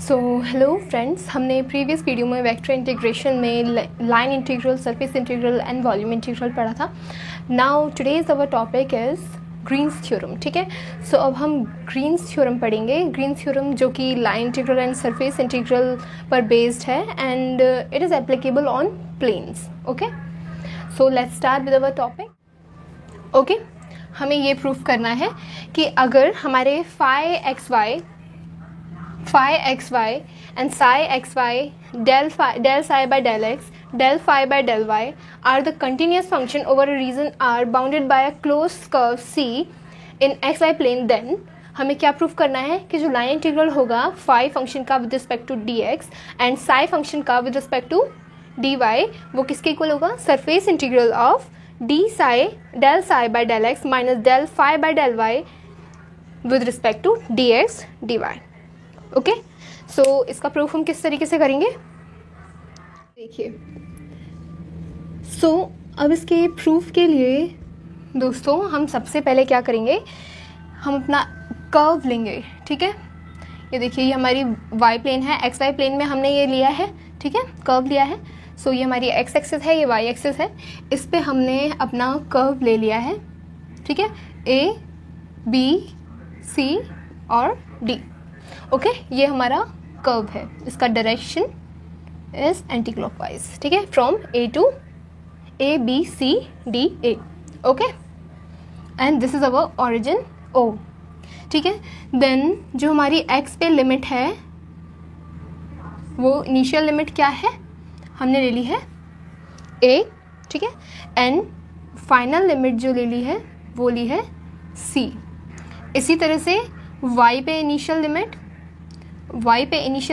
सो hello friends, हमने previous video में vector integration में line integral, surface integral and volume integral पढ़ा था. Now today's our topic is Green's theorem. ठीक है, सो अब हम ग्रीन्स थ्योरम पढ़ेंगे. ग्रीन्स थ्योरम जो कि line integral and surface integral पर बेस्ड है and it is applicable on planes. Okay, so let's start with our topic. Okay, हमें ये प्रूफ करना है कि अगर हमारे phi xy and psi xy, del psi by del x, del phi by del y are the continuous function over a region R bounded by a closed curve C in xy plane, then हमें क्या proof करना है कि जो line integral होगा phi function का with respect to dx and psi function का with respect to dy वो किसके इक्वल होगा? Surface integral of d psi del psi by del x minus del phi by del y with respect to dx dy. Okay, so इसका proof हम किस तरीके से करेंगे देखिए. सो अब इसके प्रूफ के लिए दोस्तों हम सबसे पहले क्या करेंगे, हम अपना कर्व लेंगे. ठीक है, ये देखिए, ये हमारी y प्लेन है. एक्स वाई प्लेन में हमने ये लिया है. ठीक है, कर्व लिया है. सो ये हमारी x एक्सिस है, ये y एक्सिस है. इस पे हमने अपना कर्व ले लिया है. ठीक है, a b c और d. ओके, ये हमारा कर्व है. इसका डायरेक्शन इज एंटी क्लॉकवाइज. ठीक है, from A to A B C D A. Okay, and this is our origin O. ठीक है, देन जो हमारी एक्स पे लिमिट है वो इनिशियल लिमिट क्या है, हमने ले ली है ए. ठीक है, एंड फाइनल लिमिट जो ले ली है वो ली है सी. इसी तरह से y पे इनिशियल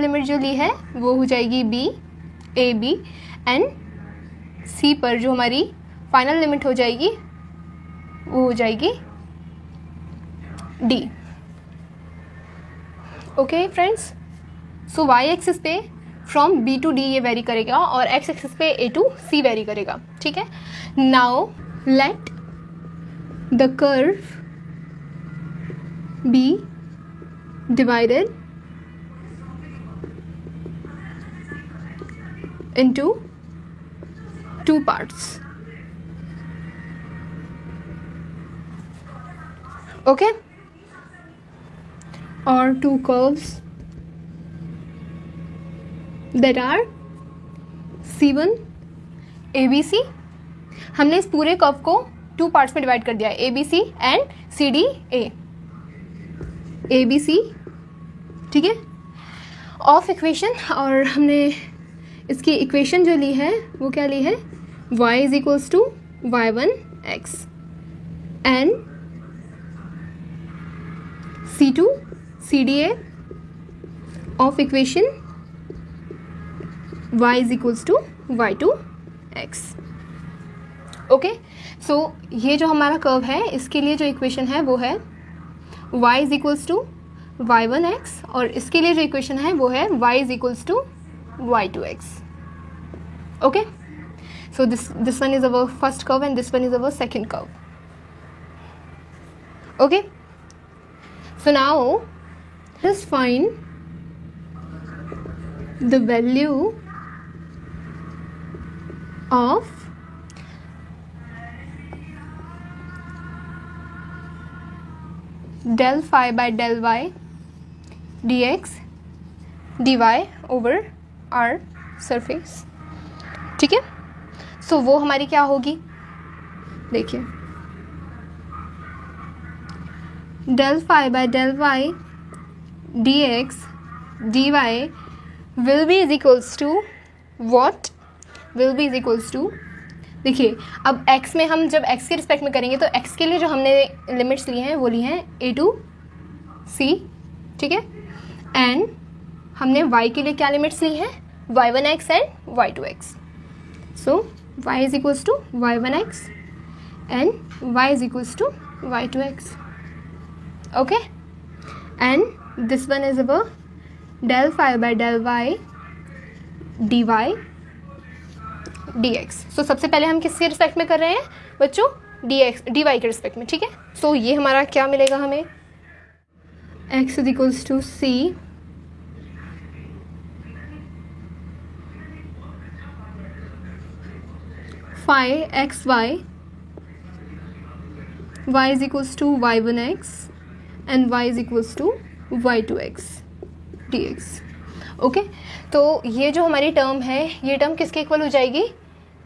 लिमिट जो ली है वो हो जाएगी b a b and c पर जो हमारी फाइनल लिमिट हो जाएगी वो हो जाएगी d. ओके फ्रेंड्स, सो y एक्सिस पे फ्रॉम b टू d ये वेरी करेगा और x एक्सिस पे a टू c वेरी करेगा. ठीक है, now let the curve be divided into two parts. Okay, or two curves that are C1 ABC. हमने इस पूरे कर्व को टू पार्ट्स में डिवाइड कर दिया है, ABC एंड CDA. ABC. ठीक है, ऑफ इक्वेशन, और हमने इसकी इक्वेशन जो ली है वो क्या ली है, y is equals to y1x and C2 CDA of equation y is equals to y2x. Okay, so ये जो हमारा कर्व है इसके लिए जो इक्वेशन है वो है y is equals to y1x और इसके लिए जो इक्वेशन है वो है y is equals to y2x. Okay, so this one is our first curve and this one is our second curve. Okay, so now let's find the value of del phi by del y dx dy over r surface. ठीक है, सो वो हमारी क्या होगी देखिए, del phi by del y dx dy will be is equals to what? will be is equals to, देखिए अब x में हम जब x के रिस्पेक्ट में करेंगे तो x के लिए जो हमने लिमिट्स ली हैं वो ली हैं a टू c. ठीक है, एंड हमने y के लिए क्या लिमिट्स ली हैं, y1x and y2x. So y is equals to y1x and y is equals to y2x. Okay, and this one is our del phi by del y dy dx. सो सबसे पहले हम किसके रिस्पेक्ट में कर रहे हैं बच्चों, dy के रिस्पेक्ट में. ठीक है, सो ये हमारा क्या मिलेगा हमें, x is equals to c phi x y, y is equals to y1x and y is equals to y2x dx. Okay, तो ये जो हमारी टर्म है ये टर्म किसके इक्वल हो जाएगी,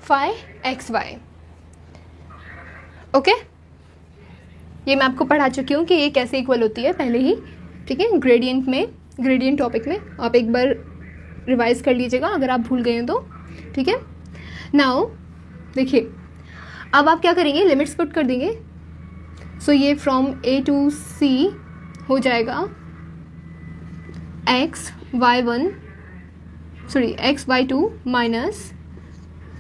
phi x y. ओके, ये मैं आपको पढ़ा चुकी हूँ कि ये कैसे इक्वल होती है पहले ही, ठीक है, ग्रेडियंट टॉपिक में. आप एक बार रिवाइज कर लीजिएगा अगर आप भूल गए हैं तो, ठीक है. नाउ देखिए, अब आप क्या करेंगे, लिमिट्स पुट कर देंगे. सो ये फ्रॉम a टू c हो जाएगा x y2 minus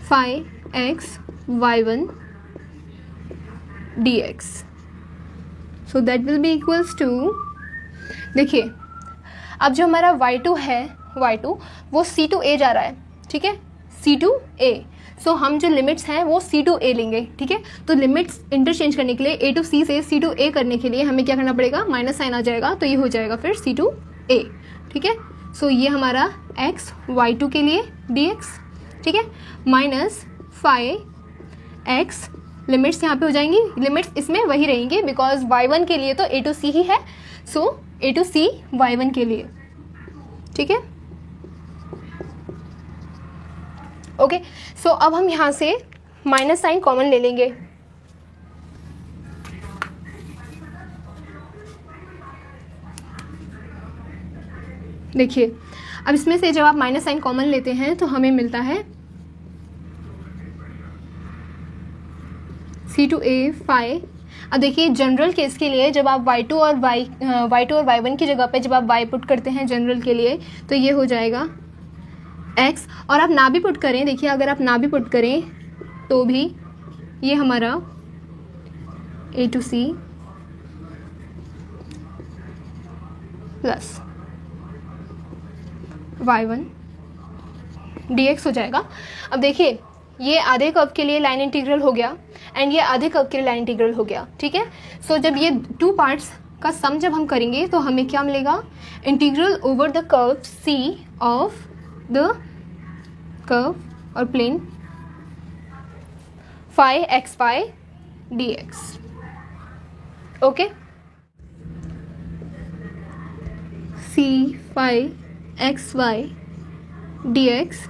phi x y1 dx. So that will be equals to, देखिए अब जो हमारा y2 है, y2 वो c टू a जा रहा है, ठीक है, c टू a. सो हम जो लिमिट्स हैं वो c टू a लेंगे, ठीक है. तो लिमिट्स इंटरचेंज करने के लिए a टू c से c टू a करने के लिए हमें क्या करना पड़ेगा, माइनस साइन आ जाएगा, तो ये हो जाएगा फिर c टू a, ठीक है. सो ये हमारा x y2 के लिए dx, ठीक है, माइनस phi x, लिमिट्स यहाँ पे हो जाएंगी, लिमिट्स इसमें वही रहेंगी बिकॉज y1 के लिए तो a टू c ही है. सो a टू c y1 के लिए, ठीक है. ओके, सो अब हम यहाँ से माइनस साइन कॉमन ले लेंगे. देखिए अब इसमें से जब आप माइनस साइन कॉमन लेते हैं तो हमें मिलता है c टू a phi. अब देखिए जनरल केस के लिए जब आप y2 और y1 की जगह पे जब आप y पुट करते हैं जनरल के लिए तो ये हो जाएगा x. और आप ना भी पुट करें, देखिए अगर आप ना भी पुट करें तो भी ये हमारा a to c plus y1 dx हो जाएगा. अब देखिए ये आधे कर्व के लिए लाइन इंटीग्रल हो गया एंड ये आधे कर्व के लिए लाइन इंटीग्रल हो गया, ठीक है. सो जब ये टू पार्ट्स का सम जब हम करेंगे तो हमें क्या मिलेगा, integral over the curve c of the curve और plane phi x y dx. Okay, c phi x y dx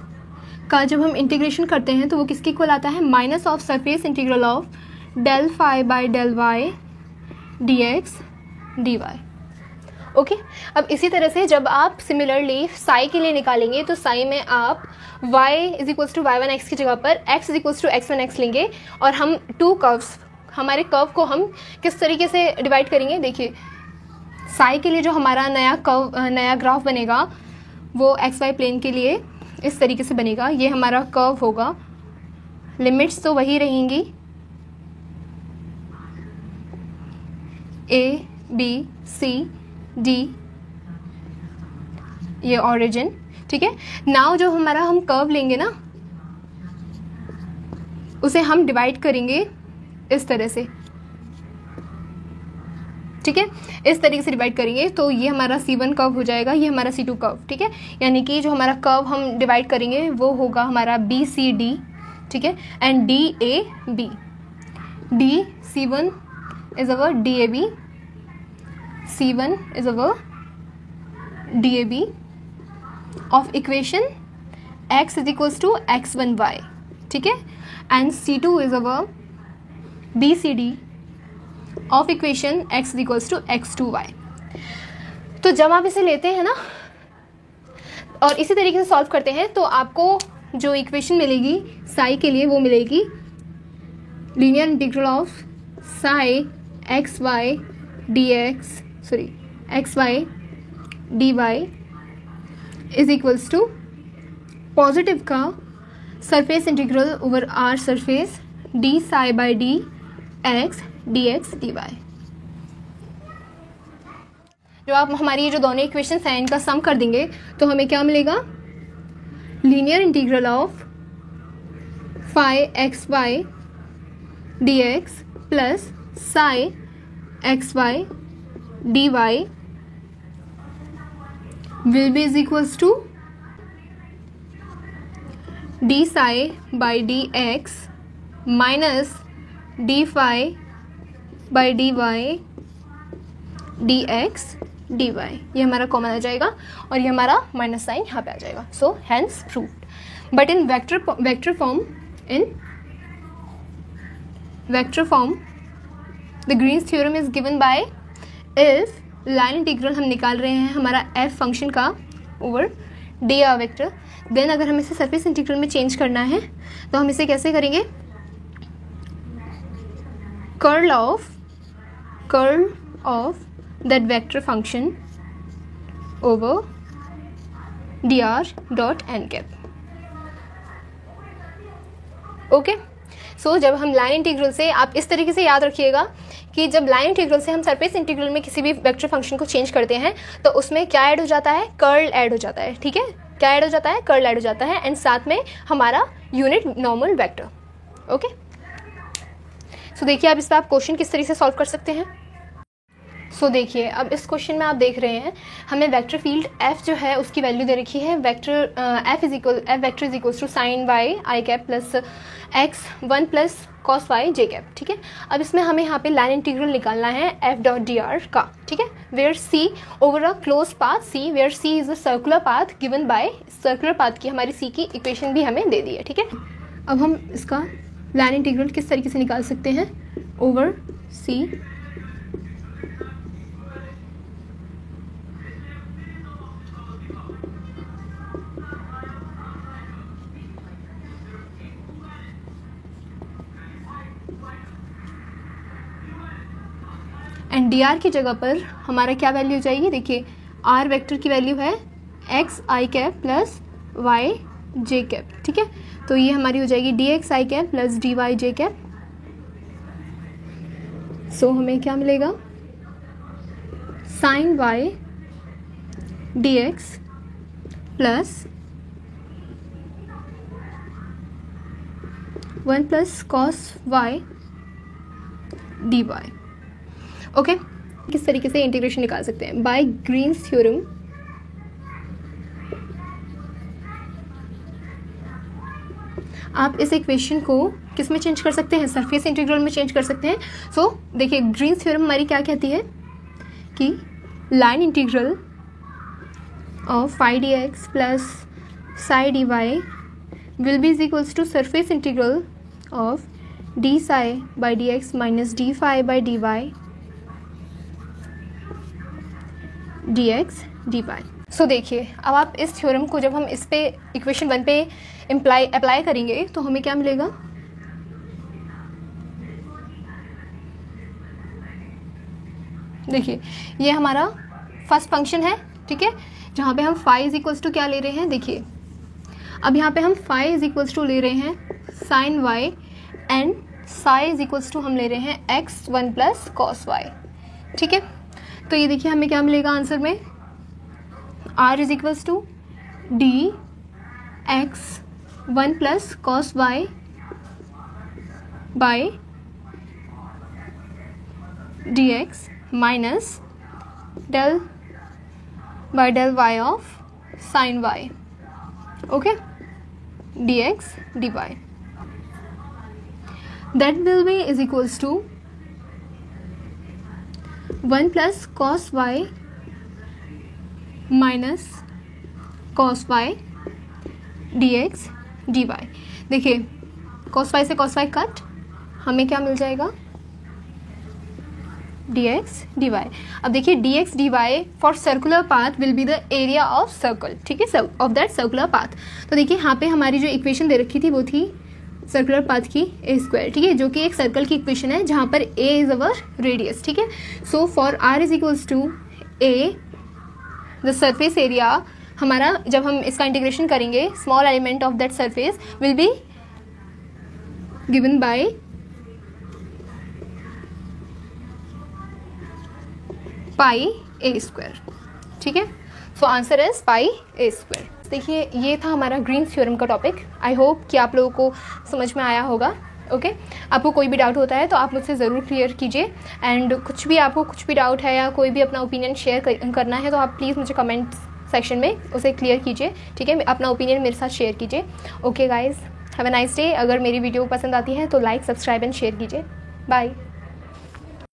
का जब हम इंटीग्रेशन करते हैं तो वो किसके इक्वल आता है, minus of surface integral of del phi by del y dx dy. Okay, अब इसी तरह से जब आप सिमिलरली साई के लिए निकालेंगे तो साई में आप y is equals to y1x की जगह पर x is equals to x1x लेंगे और हम टू कर्व्स, हमारे कर्व को हम किस तरीके से डिवाइड करेंगे. देखिए साई के लिए जो हमारा नया ग्राफ बनेगा वो xy प्लेन के लिए इस तरीके से बनेगा. ये हमारा कर्व होगा, लिमिट्स तो वही रहेंगी a b c d, ये ऑरिजिन, ठीक है. नाउ जो हमारा हम कर्व लेंगे ना उसे हम डिवाइड करेंगे इस तरह से, ठीक है, इस तरीके से डिवाइड करेंगे तो ये हमारा C1 कर्व हो जाएगा, ये हमारा C2 कर्व, ठीक है. यानी कि जो हमारा कर्व हम डिवाइड करेंगे वो होगा हमारा BCD, ठीक है, and DAB. C1 is our DAB, C1 is our DAB of equation x is equals to x1y, ठीक है, and C2 is our BCD of equation x is equals to x2y. तो जब आप इसे लेते हैं ना और इसी तरीके से सॉल्व करते हैं तो आपको जो इक्वेशन मिलेगी साई के लिए वो मिलेगी linear integral of psi x y d y is equals to positive का surface integral over r surface d psi by d x d x d y. जो आप हमारी ये जो दोनों इक्वेशंस हैं इनका सम कर देंगे तो हमें क्या मिलेगा, linear integral of phi x y d x plus psi x y d y will be is equals to d psi by dx minus d phi by d y d x d y, ये हमारा common आ जाएगा और ये हमारा minus sign यहाँ पे आ जाएगा. So hence proved. But in vector form the Green's theorem is given by if line integral हम निकाल रहे हैं हमारा एफ फंक्शन का over d r vector, then अगर हमें इसे सरफेस इंटीग्रल में चेंज करना है तो हम इसे कैसे करेंगे, curl of that vector function over d r dot n cap. Okay, so जब हम लाइन इंटीग्रल से, आप इस तरीके से याद रखिएगा कि जब लाइन इंटीग्रल से हम सरफेस इंटीग्रल में किसी भी वेक्टर फंक्शन को चेंज करते हैं तो उसमें क्या ऐड हो जाता है, कर्ल ऐड हो जाता है. ठीक है, क्या ऐड हो जाता है, कर्ल ऐड हो जाता है, एंड साथ में हमारा यूनिट नॉर्मल वेक्टर. ओके, सो देखिए अब इस पर आप क्वेश्चन किस तरीके से सॉल्व कर सकते हैं. सो देखिए अब इस क्वेश्चन में आप देख रहे हैं हमें वेक्टर फील्ड f जो है उसकी वैल्यू दे रखी है, vector f vector is equals to sine y i cap plus x 1 plus cos y j cap. ठीक है, अब इसमें हमें यहाँ पे लाइन इंटीग्रल निकालना है f डॉट डी आर का. ठीक है, where c over a close path c, where c is a circular path given by, circular path की हमारी c की इक्वेशन भी हमें दे दी है. ठीक है, अब हम इसका लाइन इंटीग्रल किस तरीके से निकाल सकते हैं, over c and d r की जगह पर हमारा क्या वैल्यू हो जाएगी, देखिए आर वेक्टर की वैल्यू है x i cap plus y j cap. ठीक है, तो ये हमारी हो जाएगी d x i cap plus d y j cap. So हमें क्या मिलेगा, sine y d x plus 1 plus cos y d y. Okay, किस तरीके से इंटीग्रेशन निकाल सकते हैं, बाय ग्रीन्स थ्योरम आप इस इक्वेशन को किस में चेंज कर सकते हैं, सरफेस इंटीग्रल में चेंज कर सकते हैं. सो देखिए ग्रीन्स थ्योरम हमारी क्या कहती है कि line integral of phi d x plus psi d y will be is equals to surface integral of d psi by d x minus d phi by d y d x d y. So देखिए अब आप इस theorem को जब हम इस पे equation 1 पे अप्लाई करेंगे तो हमें क्या मिलेगा, देखिए ये हमारा फर्स्ट फंक्शन है. ठीक है, जहाँ पे हम फाई इज इक्वल्स टू क्या ले रहे हैं, देखिए अब यहाँ पे हम फाई इज इक्वल्स टू ले रहे हैं sine y and psi is equals to हम ले रहे हैं एक्स 1 प्लस कॉस वाई. ठीक है, तो ये देखिए हमें क्या मिलेगा आंसर में, r is equals to d x 1 plus cos y by d x minus del by del y of sine y. Okay, d x d y, that will be is equals to 1 plus cos y minus cos y d x d y. देखिए cos y से cos y cut, हमें क्या मिल जाएगा, D x d y. अब देखिए d x d y for circular path will be the area of circle. ठीक है, of that circular path. तो देखिए यहाँ पे हमारी जो इक्वेशन दे रखी थी वो थी सर्कुलर पाथ की ए स्क्वायर. ठीक है, जो कि एक सर्कल की इक्वेशन है जहाँ पर ए इज अवर रेडियस. ठीक है, so for r is equals to a the surface area, हमारा जब हम इसका इंटीग्रेशन करेंगे small element of that surface will be given by pi a square. ठीक है, so answer is pi a square. देखिए ये था हमारा ग्रीन्स थ्योरम का टॉपिक. आई होप कि आप लोगों को समझ में आया होगा. ओके, आपको कोई भी डाउट होता है तो आप मुझसे ज़रूर क्लियर कीजिए. एंड आपको कुछ भी डाउट है या कोई भी अपना ओपिनियन शेयर करना है तो आप प्लीज़ मुझे कमेंट सेक्शन में उसे क्लियर कीजिए. ठीक है, अपना ओपिनियन मेरे साथ शेयर कीजिए. Okay guys, have a nice day. अगर मेरी वीडियो पसंद आती है तो लाइक, सब्सक्राइब एंड शेयर कीजिए। बाय।